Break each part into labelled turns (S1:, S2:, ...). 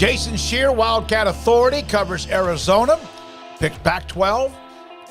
S1: Jason Scheer, Wildcat Authority, covers Arizona, picks Pac12,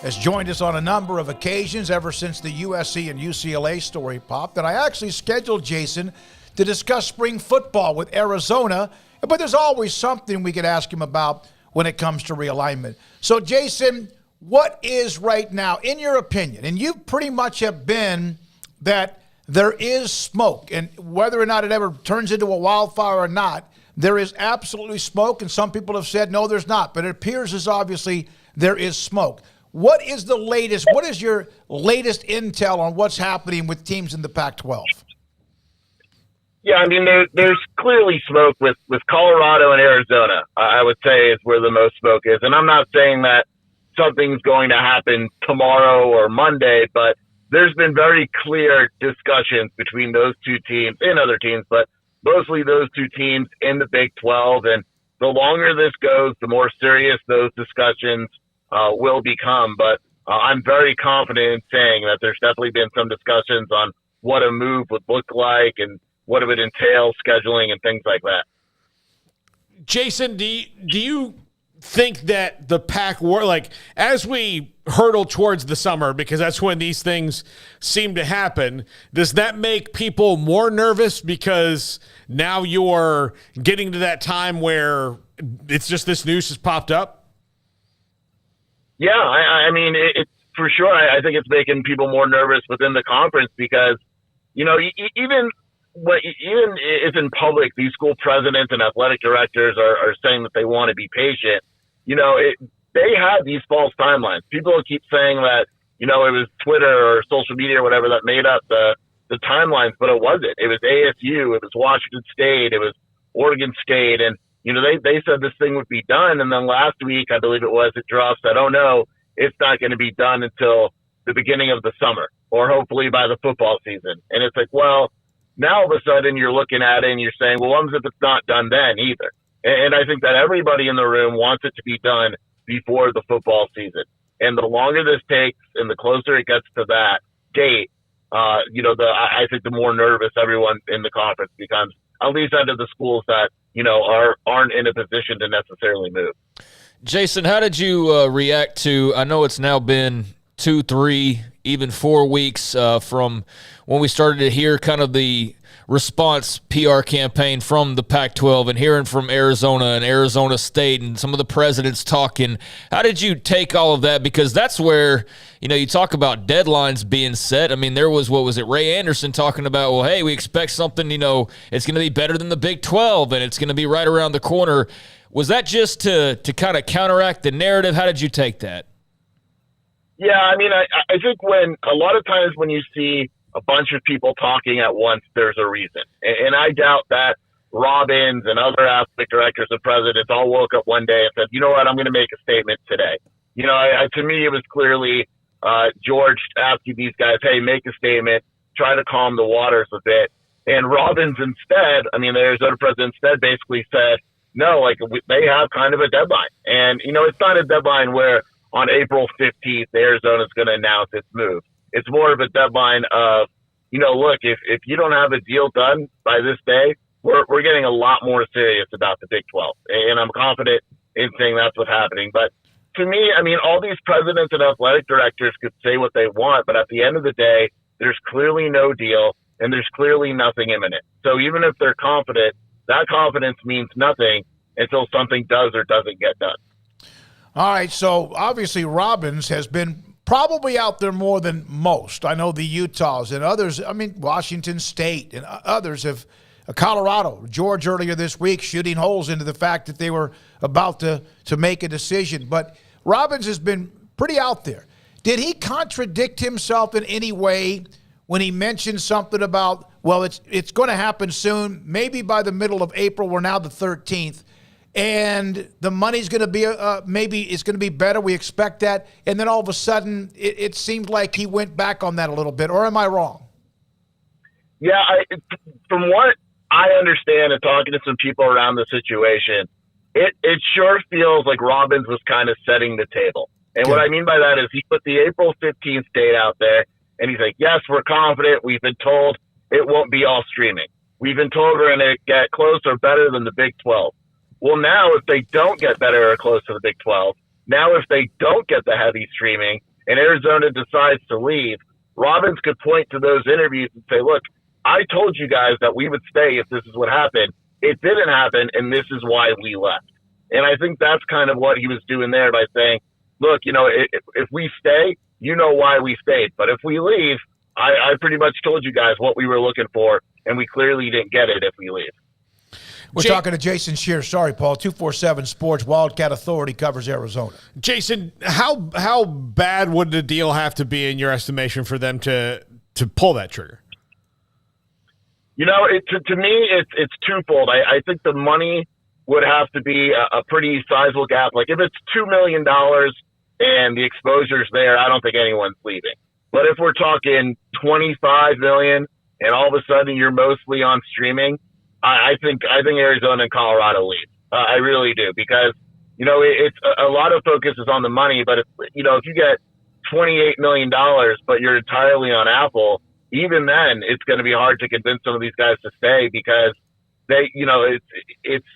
S1: has joined us on a number of occasions ever since the USC and UCLA story popped. And I actually scheduled Jason to discuss spring football with Arizona, but there's always something we could ask him about when it comes to realignment. So, Jason, what is right now, in your opinion, and you pretty much have been that there is smoke, and whether or not it ever turns into a wildfire or not, there is absolutely smoke, and some people have said, no, there's not, but it appears as obviously there is smoke. What is the latest? What is your latest intel on what's happening with teams in the Pac-12?
S2: Yeah, I mean, there's clearly smoke with Colorado and Arizona, I would say, is where the most smoke is. And I'm not saying that something's going to happen tomorrow or Monday, but there's been very clear discussions between those two teams and other teams, but mostly those two teams in the Big 12. And the longer this goes, the more serious those discussions will become. But I'm very confident in saying that there's definitely been some discussions on what a move would look like and what it would entail, scheduling and things like that.
S3: Jason, do you think that the Pac war, like as we hurtle towards the summer, because that's when these things seem to happen, does that make people more nervous because now you're getting to that time where it's just this news has popped up?
S2: Yeah, I mean, it's for sure. I think it's making people more nervous within the conference because, you know, even if in public, these school presidents and athletic directors are saying that they want to be patient, you know, they have these false timelines. People keep saying that, you know, it was Twitter or social media or whatever that made up the timelines, but it wasn't. It was ASU, it was Washington State, it was Oregon State, and, you know, they said this thing would be done, and then last week, I believe it was, it dropped said, oh no, it's not going to be done until the beginning of the summer, or hopefully by the football season. And it's like, well, now all of a sudden you're looking at it and you're saying, well, what if it's not done then either? And I think that everybody in the room wants it to be done before the football season. And the longer this takes and the closer it gets to that date, you know, I think the more nervous everyone in the conference becomes, at least out of the schools that, you know, aren't in a position to necessarily move.
S4: Jason, how did you react to, I know it's now been 2, 3, even 4 weeks from when we started to hear kind of the response PR campaign from the Pac-12 and hearing from Arizona and Arizona State and some of the presidents talking. How did you take all of that? Because that's where, you know, you talk about deadlines being set. I mean, there was, what was it, Ray Anderson talking about, well, hey, we expect something, you know, it's going to be better than the Big 12 and it's going to be right around the corner. Was that just to kind of counteract the narrative? How did you take that?
S2: Yeah, I mean, I think when a lot of times when you see a bunch of people talking at once, there's a reason. And I doubt that Robbins and other athletic directors and presidents all woke up one day and said, you know what, I'm going to make a statement today. You know, to me, it was clearly George asking these guys, hey, make a statement, try to calm the waters a bit. And Robbins instead, I mean, the Arizona president instead basically said, no, like they have kind of a deadline. And, you know, it's not a deadline where on April 15th, Arizona is going to announce its move. It's more of a deadline of, you know, look, if you don't have a deal done by this day, we're getting a lot more serious about the Big 12. And I'm confident in saying that's what's happening. But to me, I mean, all these presidents and athletic directors could say what they want, but at the end of the day, there's clearly no deal and there's clearly nothing imminent. So even if they're confident, that confidence means nothing until something does or doesn't get done.
S1: All right, so obviously Robbins has been probably out there more than most. I know the Utahs and others, I mean, Washington State and others have, Colorado, George earlier this week shooting holes into the fact that they were about to make a decision. But Robbins has been pretty out there. Did he contradict himself in any way when he mentioned something about, well, it's going to happen soon, maybe by the middle of April, we're now the 13th, and the money's going to be, maybe it's going to be better, we expect that, and then all of a sudden it seemed like he went back on that a little bit, or am I wrong?
S2: Yeah, from what I understand and talking to some people around the situation, it sure feels like Robbins was kind of setting the table. And what I mean by that is he put the April 15th date out there, and he's like, yes, we're confident. We've been told it won't be all streaming. We've been told we're going to get close or better than the Big 12. Well, now if they don't get better or close to the Big 12, now if they don't get the heavy streaming and Arizona decides to leave, Robbins could point to those interviews and say, look, I told you guys that we would stay if this is what happened. It didn't happen, and this is why we left. And I think that's kind of what he was doing there by saying, look, if we stay, you know why we stayed. But if we leave, I pretty much told you guys what we were looking for, and we clearly didn't get it if we leave.
S1: We're talking to Jason Scheer. Sorry, Paul. 247 Sports. Wildcat Authority covers Arizona.
S3: Jason, how bad would the deal have to be in your estimation for them to pull that trigger?
S2: To me, it's twofold. I think the money would have to be a pretty sizable gap. Like if it's $2 million and the exposure's there, I don't think anyone's leaving. But if we're talking $25 million and all of a sudden you're mostly on streaming, I think Arizona and Colorado leave. I really do, because it's a lot of focus is on the money. But if you get $28 million, but you're entirely on Apple, even then it's going to be hard to convince some of these guys to stay, because they, it's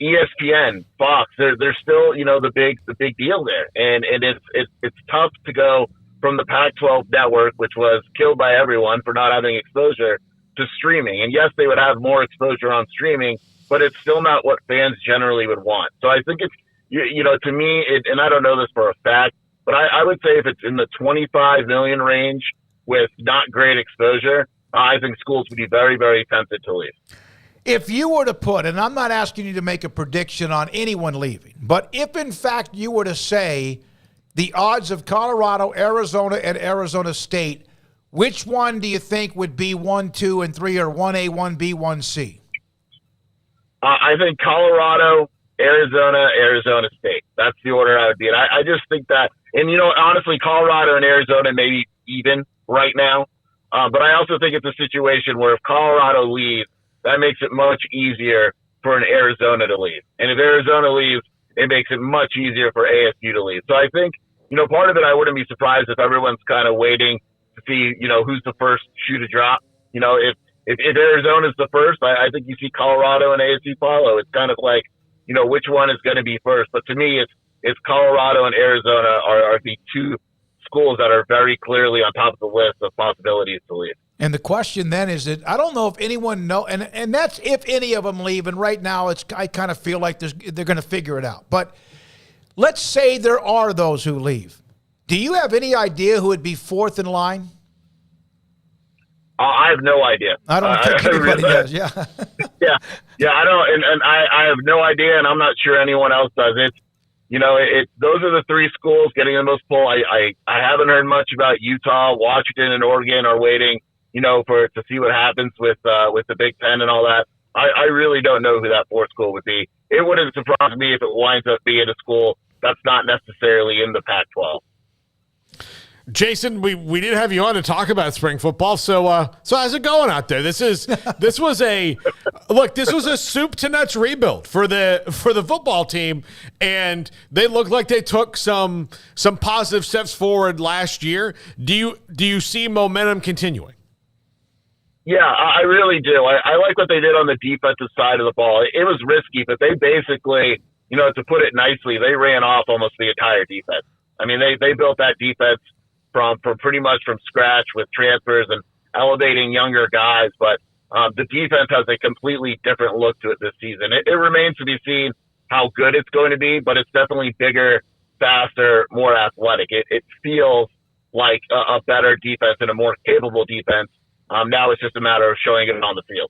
S2: ESPN, Fox. They're still the big deal there, and it's tough to go from the Pac-12 network, which was killed by everyone for not having exposure, to streaming. And yes, they would have more exposure on streaming, but it's still not what fans generally would want. So I think it's, to me, and I don't know this for a fact, but I would say if it's in the 25 million range with not great exposure, I think schools would be very, very tempted to leave.
S1: If you were to put, and I'm not asking you to make a prediction on anyone leaving, but if in fact you were to say the odds of Colorado, Arizona, and Arizona State, which one do you think would be 1, 2, and 3, or 1A, 1B, 1C?
S2: I think Colorado, Arizona State. That's the order I would be in. I just think that, and honestly, Colorado and Arizona may be even right now. But I also think it's a situation where if Colorado leaves, that makes it much easier for an Arizona to leave. And if Arizona leaves, it makes it much easier for ASU to leave. So I think, part of it, I wouldn't be surprised if everyone's kind of waiting to see, who's the first shoe to drop. If Arizona's the first, I think you see Colorado and ASU follow. It's kind of like, which one is going to be first. But to me, it's Colorado and Arizona are the two schools that are very clearly on top of the list of possibilities to leave.
S1: And the question then is that I don't know if anyone and that's if any of them leave. And right now, I kind of feel like they're going to figure it out. But let's say there are those who leave. Do you have any idea who would be fourth in line?
S2: I have no idea.
S1: I don't think anybody does. Yeah. Yeah. I don't, and I have no idea, and I'm not sure anyone else does. Those are the three schools getting the most pull. I haven't heard much about Utah, Washington, and Oregon are waiting, to see what happens with the Big Ten and all that. I really don't know who that fourth school would be. It wouldn't surprise me if it winds up being a school that's not necessarily in the Pac-12.
S3: Jason, we did have you on to talk about spring football. So how's it going out there? This was a soup to nuts rebuild for the football team, and they look like they took some positive steps forward last year. Do you see momentum continuing?
S2: Yeah, I really do. I like what they did on the defensive side of the ball. It was risky, but they basically, to put it nicely, they ran off almost the entire defense. I mean, they built that defense from pretty much from scratch with transfers and elevating younger guys. But the defense has a completely different look to it this season. It remains to be seen how good it's going to be, but it's definitely bigger, faster, more athletic. It feels like a better defense and a more capable defense. Now it's just a matter of showing it on the field.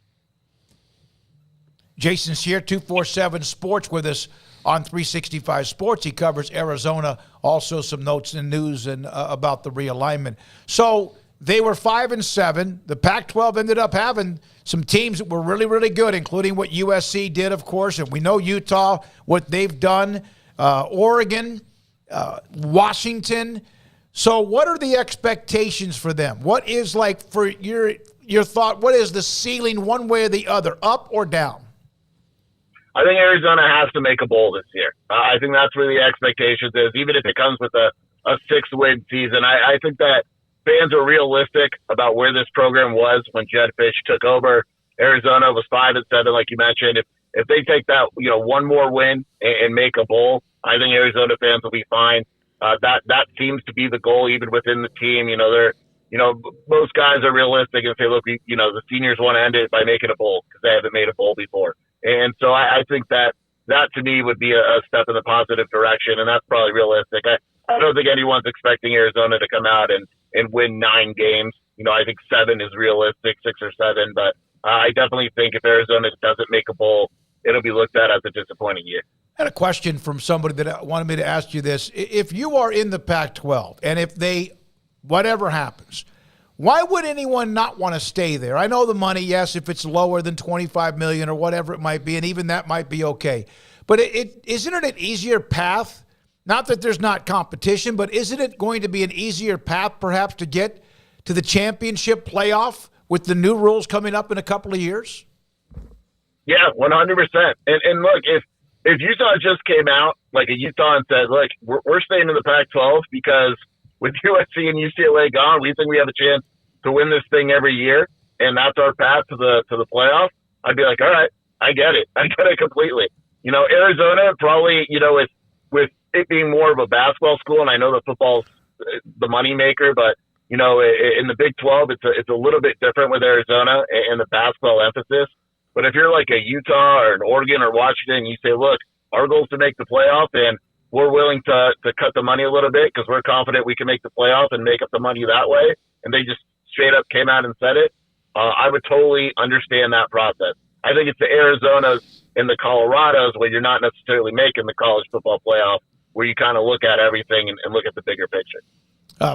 S1: Jason Scheer, 247 Sports, with us on 365 Sports. He covers Arizona. Also some notes and news and about the realignment. So they were 5-7. The Pac-12 ended up having some teams that were really, really good, including what USC did, of course. And we know Utah, what they've done, Oregon, Washington. So what are the expectations for them? What is, like, for your thought, what is the ceiling one way or the other, up or down?
S2: I think Arizona has to make a bowl this year. I think that's where the expectations is, even if it comes with a 6-win season. I think that fans are realistic about where this program was when Jed Fish took over. Arizona was 5-7, like you mentioned. if they take that, one more win and make a bowl, I think Arizona fans will be fine. That seems to be the goal, even within the team. Most guys are realistic and say, look, the seniors want to end it by making a bowl because they haven't made a bowl before. And so I think that to me would be a step in the positive direction, and that's probably realistic. I don't think anyone's expecting Arizona to come out and win 9 games. I think 7 is realistic, 6 or 7, but I definitely think if Arizona doesn't make a bowl, it'll be looked at as a disappointing year.
S1: I had a question from somebody that wanted me to ask you this. If you are in the Pac-12 and if whatever happens, why would anyone not want to stay there? I know the money, yes, if it's lower than $25 million or whatever it might be, and even that might be okay. But isn't it an easier path? Not that there's not competition, but isn't it going to be an easier path perhaps to get to the championship playoff with the new rules coming up in a couple of years?
S2: Yeah, 100%. And look, if Utah just came out like a Utah and said, look, we're staying in the Pac-12 because with USC and UCLA gone, we think we have a chance to win this thing every year, and that's our path to the playoff, I'd be like, all right, I get it. I get it completely. Arizona probably, with it being more of a basketball school, and I know that football's the moneymaker, but in the Big 12, it's a little bit different with Arizona and the basketball emphasis. But if you're like a Utah or an Oregon or Washington, you say, look, our goal is to make the playoff, and we're willing to cut the money a little bit because we're confident we can make the playoff and make up the money that way. And they just straight up came out and said it. I would totally understand that process. I think it's the Arizonas and the Colorados where you're not necessarily making the college football playoff, where you kind of look at everything and look at the bigger picture.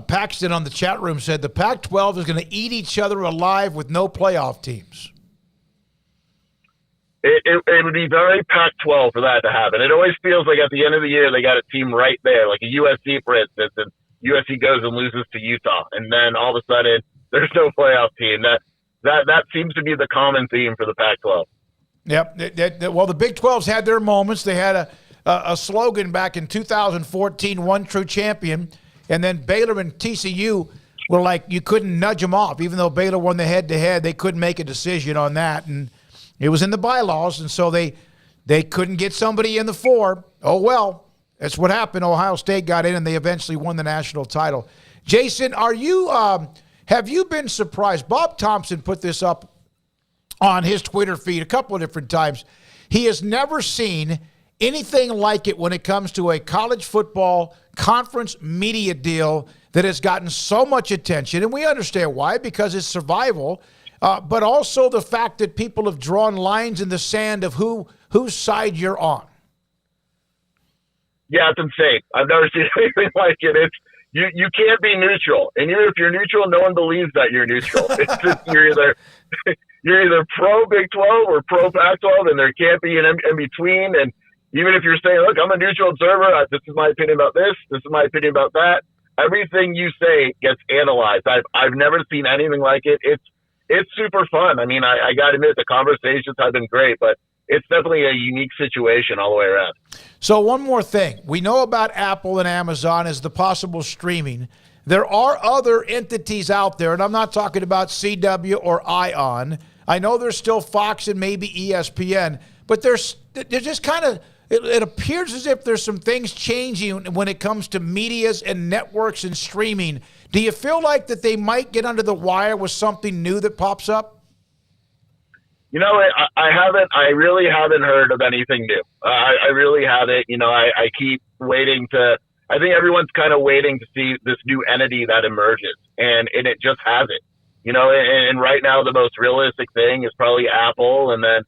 S1: Paxton on the chat room said the Pac-12 is going to eat each other alive with no playoff teams.
S2: It would be very Pac-12 for that to happen. It always feels like at the end of the year they got a team right there, like a USC, for instance, and USC goes and loses to Utah, and then all of a sudden there's no playoff team. That seems to be the common theme for the Pac-12.
S1: Yep. Well, the Big 12's had their moments. They had a slogan back in 2014, one true champion, and then Baylor and TCU were like, you couldn't nudge them off. Even though Baylor won the head-to-head, they couldn't make a decision on that, and it was in the bylaws, and so they couldn't get somebody in the 4. Oh, well, that's what happened. Ohio State got in, and they eventually won the national title. Jason, have you been surprised? Bob Thompson put this up on his Twitter feed a couple of different times. He has never seen anything like it when it comes to a college football conference media deal that has gotten so much attention, and we understand why, because it's survival. But also the fact that people have drawn lines in the sand of whose side you're on.
S2: Yeah, it's insane. I've never seen anything like it. It's you can't be neutral, and even if you're neutral, no one believes that you're neutral. It's just you're either pro Big 12 or pro Pac-12, and there can't be an in between. And even if you're saying, "Look, I'm a neutral observer. This is my opinion about this. This is my opinion about that," everything you say gets analyzed. I've never seen anything like it. It's super fun. I mean, I got to admit, the conversations have been great, but it's definitely a unique situation all the way around.
S1: So one more thing. We know about Apple and Amazon as the possible streaming. There are other entities out there, and I'm not talking about CW or ION. I know there's still Fox and maybe ESPN, but they're just kind of, it appears as if there's some things changing when it comes to medias and networks and streaming. Do you feel like that they might get under the wire with something new that pops up?
S2: I really haven't heard of anything new. I really haven't. I keep waiting I think everyone's kind of waiting to see this new entity that emerges, and it just hasn't. And right now the most realistic thing is probably Apple, and then,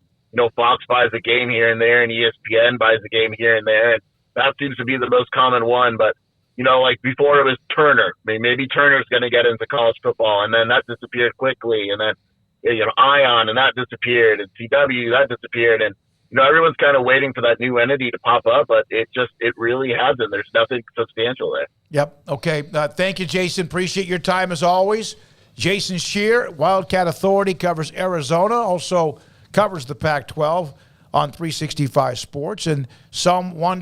S2: Fox buys a game here and there, and ESPN buys a game here and there, and that seems to be the most common one. But like before it was Turner. Maybe Turner's going to get into college football, and then that disappeared quickly. And then, ION, and that disappeared, and CW, that disappeared. And, everyone's kind of waiting for that new entity to pop up, but it really hasn't. There's nothing substantial there. Yep.
S1: Okay. Thank you, Jason. Appreciate your time as always. Jason Scheer, Wildcat Authority, covers Arizona, also covers the Pac-12 on 365 Sports, and some one